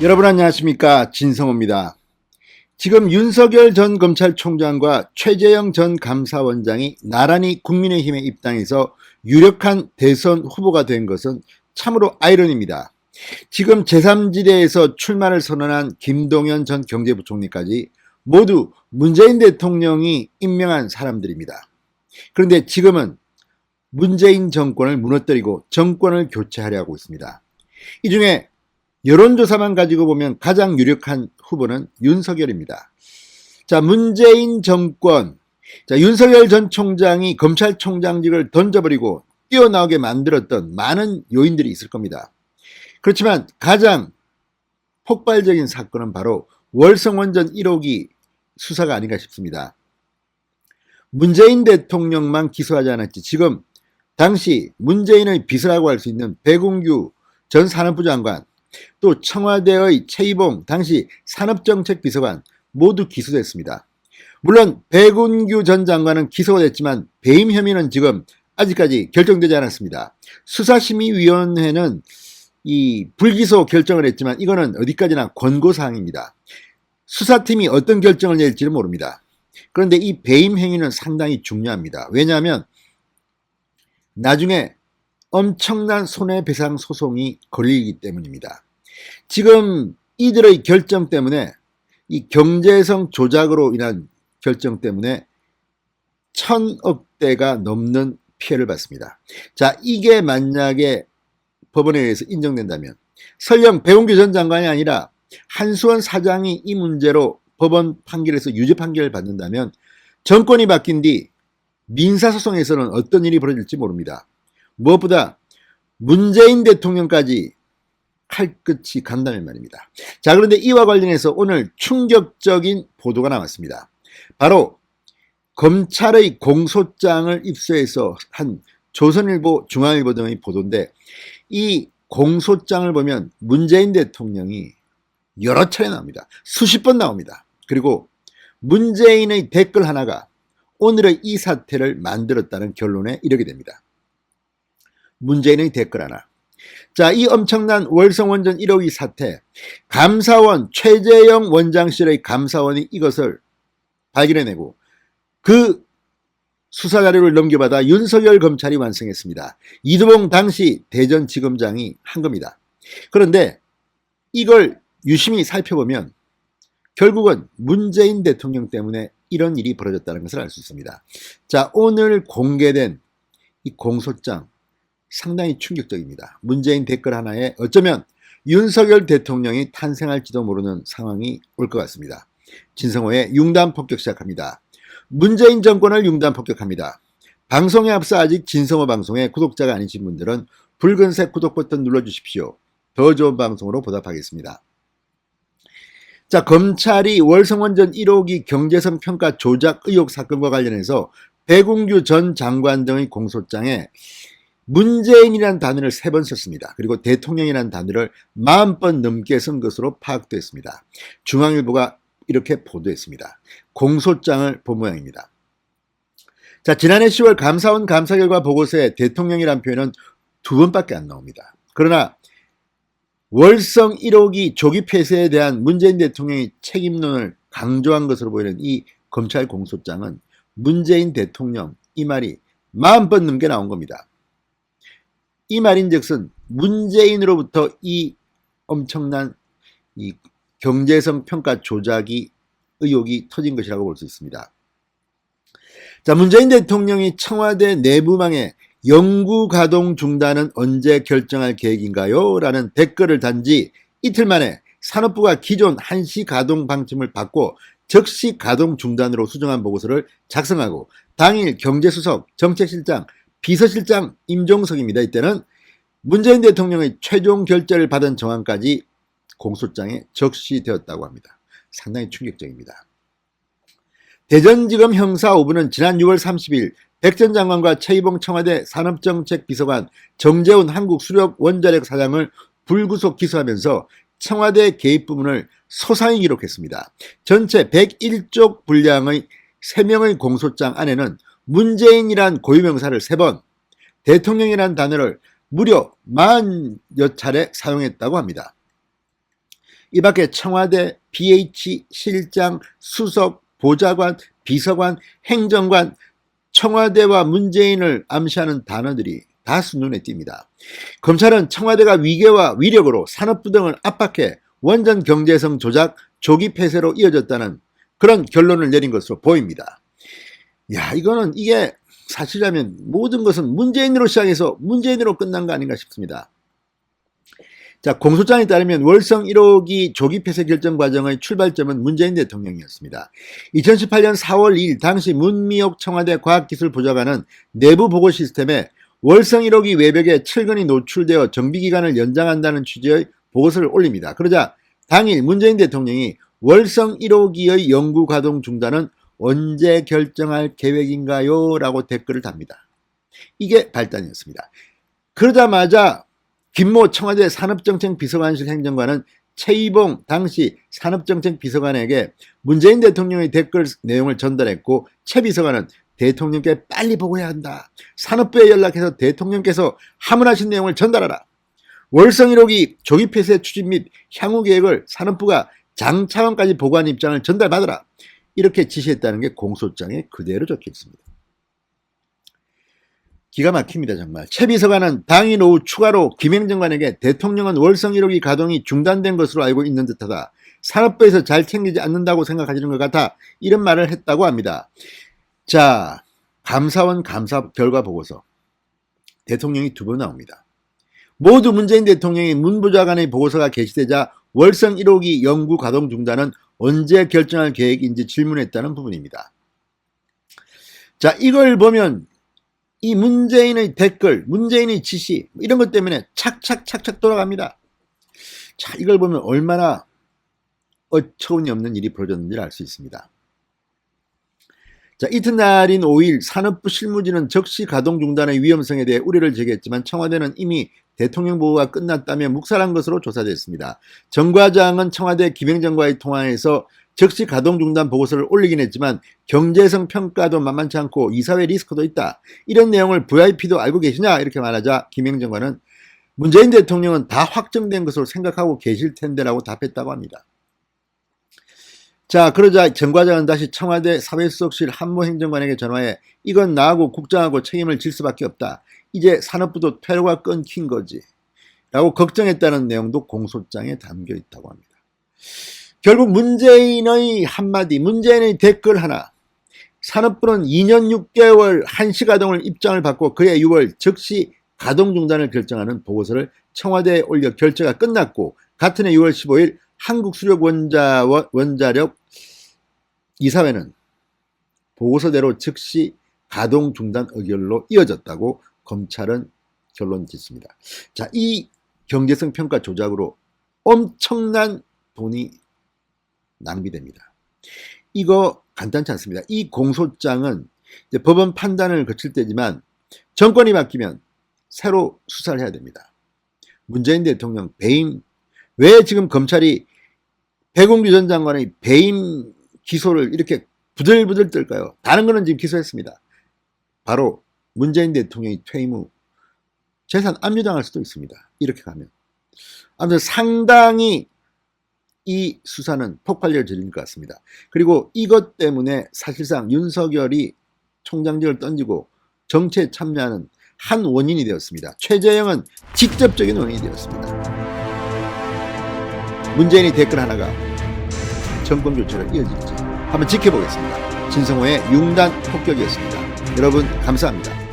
여러분 안녕하십니까, 진성호입니다. 지금 윤석열 전 검찰총장과 최재형 전 감사원장이 나란히 국민의힘에 입당해서 유력한 대선 후보가 된 것은 참으로 아이러니입니다. 지금 제3지대에서 출마를 선언한 김동연 전 경제부총리까지 모두 문재인 대통령이 임명한 사람들입니다. 그런데 지금은 문재인 정권을 무너뜨리고 정권을 교체하려 하고 있습니다. 이 중에 여론조사만 가지고 보면 가장 유력한 후보는 윤석열입니다. 자, 문재인 정권, 윤석열 전 총장이 검찰총장직을 던져버리고 뛰어나오게 만들었던 많은 요인들이 있을 겁니다. 그렇지만 가장 폭발적인 사건은 바로 월성원전 1호기 수사가 아닌가 싶습니다. 문재인 대통령만 기소하지 않았지 지금 당시 문재인의 비서라고 할 수 있는 백운규 전 산업부 장관, 또 청와대의 최이봉 당시 산업정책비서관 모두 기소됐습니다. 물론 백운규 전 장관은 기소가 됐지만 배임 혐의는 지금 아직까지 결정되지 않았습니다. 수사심의위원회는 이 불기소 결정을 했지만 이거는 어디까지나 권고사항입니다. 수사팀이 어떤 결정을 낼지는 모릅니다. 그런데 이 배임 행위는 상당히 중요합니다. 왜냐하면 나중에 엄청난 손해배상 소송이 걸리기 때문입니다. 지금 이들의 결정 때문에, 이 경제성 조작으로 인한 결정 때문에 1,000억대가 넘는 피해를 받습니다. 자, 이게 만약에 법원에 의해서 인정된다면, 설령 백운규 전 장관이 아니라 한수원 사장이 이 문제로 법원 판결에서 유죄 판결을 받는다면 정권이 바뀐 뒤 민사소송에서는 어떤 일이 벌어질지 모릅니다. 무엇보다 문재인 대통령까지 칼끝이 간다면 말입니다. 자, 그런데 이와 관련해서 오늘 충격적인 보도가 나왔습니다. 바로 검찰의 공소장을 입수해서 한 조선일보, 중앙일보 등의 보도인데, 이 공소장을 보면 문재인 대통령이 여러 차례 나옵니다. 수십 번 나옵니다. 그리고 문재인의 댓글 하나가 오늘의 이 사태를 만들었다는 결론에 이르게 됩니다. 문재인의 댓글 하나. 자, 이 엄청난 월성원전 1호기 사태, 감사원 최재형 원장실의 감사원이 이것을 발견해내고 그 수사자료를 넘겨받아 윤석열 검찰이 완성했습니다. 이두봉 당시 대전지검장이 한 겁니다. 그런데 이걸 유심히 살펴보면 결국은 문재인 대통령 때문에 이런 일이 벌어졌다는 것을 알 수 있습니다. 자, 오늘 공개된 이 공소장 상당히 충격적입니다. 문재인 댓글 하나에 어쩌면 윤석열 대통령이 탄생할지도 모르는 상황이 올 것 같습니다. 진성호의 융단 폭격 시작합니다. 문재인 정권을 융단 폭격합니다. 방송에 앞서 아직 진성호 방송의 구독자가 아니신 분들은 붉은색 구독 버튼 눌러주십시오. 더 좋은 방송으로 보답하겠습니다. 자, 검찰이 월성원전 1호기 경제성 평가 조작 의혹 사건과 관련해서 백운규 전 장관 등의 공소장에 문재인이라는 단어를 3번 썼습니다. 그리고 대통령이라는 단어를 40번 넘게 쓴 것으로 파악됐습니다. 중앙일보가 이렇게 보도했습니다. 공소장을 본 모양입니다. 자, 지난해 10월 감사원 감사 결과 보고서에 대통령이라는 표현은 2번밖에 안 나옵니다. 그러나 월성 1호기 조기 폐쇄에 대한 문재인 대통령의 책임론을 강조한 것으로 보이는 이 검찰 공소장은 문재인 대통령, 이 말이 40번 넘게 나온 겁니다. 이 말인즉슨 문재인으로부터 이 엄청난 이 경제성 평가 조작이 의혹이 터진 것이라고 볼 수 있습니다. 자, 문재인 대통령이 청와대 내부망에 영구 가동 중단은 언제 결정할 계획인가요? 라는 댓글을 단 지 이틀 만에 산업부가 기존 한시 가동 방침을 바꿔 즉시 가동 중단으로 수정한 보고서를 작성하고 당일 경제수석, 정책실장, 비서실장 임종석입니다. 이때는 문재인 대통령의 최종 결재를 받은 정황까지 공소장에 적시되었다고 합니다. 상당히 충격적입니다. 대전지검 형사 5부는 지난 6월 30일 백 전 장관과 최이봉 청와대 산업정책비서관, 정재훈 한국수력원자력 사장을 불구속 기소하면서 청와대 개입 부분을 소상히 기록했습니다. 전체 101쪽 분량의 3명의 공소장 안에는 문재인이란 고유명사를 3번, 대통령이란 단어를 무려 40여 차례 사용했다고 합니다. 이 밖에 청와대, BH, 실장, 수석, 보좌관, 비서관, 행정관, 청와대와 문재인을 암시하는 단어들이 다수 눈에 띕니다. 검찰은 청와대가 위계와 위력으로 산업부 등을 압박해 원전 경제성 조작, 조기 폐쇄로 이어졌다는 그런 결론을 내린 것으로 보입니다. 이게 사실이라면 모든 것은 문재인으로 시작해서 문재인으로 끝난 거 아닌가 싶습니다. 자, 공소장에 따르면 월성 1호기 조기 폐쇄 결정 과정의 출발점은 문재인 대통령이었습니다. 2018년 4월 2일 당시 문미옥 청와대 과학기술보좌관은 내부 보고 시스템에 월성 1호기 외벽에 철근이 노출되어 정비기간을 연장한다는 취지의 보고서를 올립니다. 그러자 당일 문재인 대통령이 월성 1호기의 연구 가동 중단은 언제 결정할 계획인가요? 라고 댓글을 답니다. 이게 발단이었습니다. 그러자마자 김모 청와대 산업정책비서관실 행정관은 최이봉 당시 산업정책비서관에게 문재인 대통령의 댓글 내용을 전달했고, 최 비서관은 대통령께 빨리 보고해야 한다. 산업부에 연락해서 대통령께서 하문하신 내용을 전달하라. 월성 1호기 조기 폐쇄 추진 및 향후 계획을 산업부가 장 차관까지 보고한 입장을 전달받아라. 이렇게 지시했다는 게 공소장에 그대로 적혀 있습니다. 기가 막힙니다, 정말. 최 비서관은 당일 오후 추가로 김 행정관에게 대통령은 월성 1호기 가동이 중단된 것으로 알고 있는 듯하다. 산업부에서 잘 챙기지 않는다고 생각하시는 것 같아. 이런 말을 했다고 합니다. 자, 감사원 감사 결과 보고서. 대통령이 2번 나옵니다. 모두 문재인 대통령의 문보좌관의 보고서가 게시되자 월성 1호기 연구 가동 중단은 언제 결정할 계획인지 질문했다는 부분입니다. 자, 이걸 보면 이 문재인의 댓글, 문재인의 지시 이런 것 때문에 착착 돌아갑니다. 자, 이걸 보면 얼마나 어처구니 없는 일이 벌어졌는지를 알 수 있습니다. 자, 이튿날인 5일 산업부 실무진은 적시 가동 중단의 위험성에 대해 우려를 제기했지만 청와대는 이미 대통령 보고가 끝났다며 묵살한 것으로 조사됐습니다. 정 과장은 청와대 김행정과의 통화에서 적시 가동 중단 보고서를 올리긴 했지만 경제성 평가도 만만치 않고 이사회 리스크도 있다. 이런 내용을 VIP도 알고 계시냐? 이렇게 말하자 김행정관은 문재인 대통령은 다 확정된 것으로 생각하고 계실 텐데라고 답했다고 합니다. 자, 그러자 정 과장은 다시 청와대 사회수석실 한모 행정관에게 전화해 이건 나하고 국장하고 책임을 질 수밖에 없다. 이제 산업부도 퇴로가 끊긴 거지. 라고 걱정했다는 내용도 공소장에 담겨 있다고 합니다. 결국 문재인의 한마디, 문재인의 댓글 하나, 산업부는 2년 6개월 한시 가동을 입장을 받고 그해 6월 즉시 가동 중단을 결정하는 보고서를 청와대에 올려 결재가 끝났고 같은 해 6월 15일 한국수력원자력 이사회는 보고서대로 즉시 가동 중단 의결로 이어졌다고 검찰은 결론 짓습니다. 자, 이 경제성 평가 조작으로 엄청난 돈이 낭비됩니다. 이거 간단치 않습니다. 이 공소장은 이제 법원 판단을 거칠 때지만 정권이 바뀌면 새로 수사를 해야 됩니다. 문재인 대통령 배임, 왜 지금 검찰이 백운규 전 장관의 배임 기소를 이렇게 부들부들 떨까요? 다른 거는 지금 기소했습니다. 바로 문재인 대통령이 퇴임 후 재산 압류당할 수도 있습니다. 이렇게 가면. 아무튼 상당히 이 수사는 폭발력을 지닌 것 같습니다. 그리고 이것 때문에 사실상 윤석열이 총장직을 던지고 정치에 참여하는 한 원인이 되었습니다. 최재형은 직접적인 원인이 되었습니다. 문재인의 댓글 하나가 정권 교체로 이어질지 한번 지켜보겠습니다. 진성호의 융단 폭격이었습니다. 여러분 감사합니다.